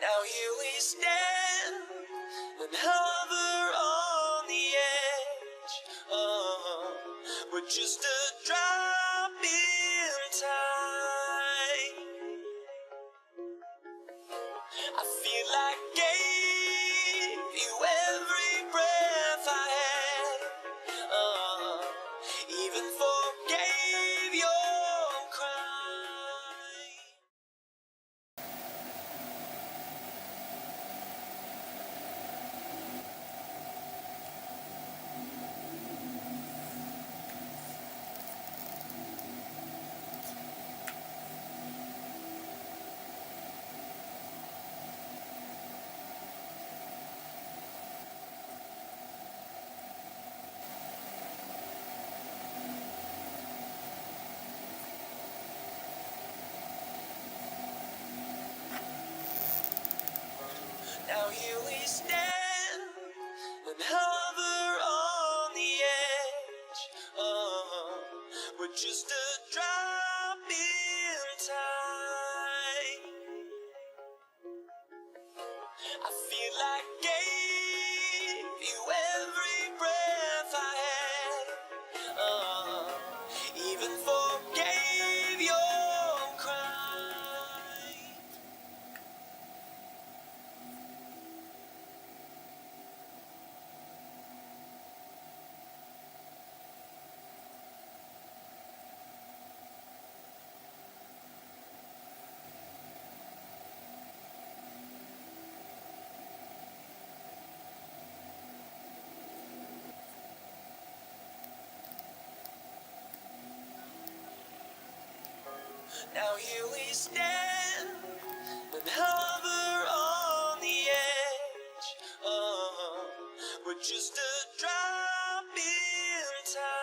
Now here we stand and hover on the edge. We're just a drop in time. I feel like gave you every breath I had. Even forgave your crime. Now here we stand and hover on the edge. We're just a drop in time. I feel like gave you every breath I had. Even forgave your crime. Now here we stand and hover on the edge. We're just a drop in time.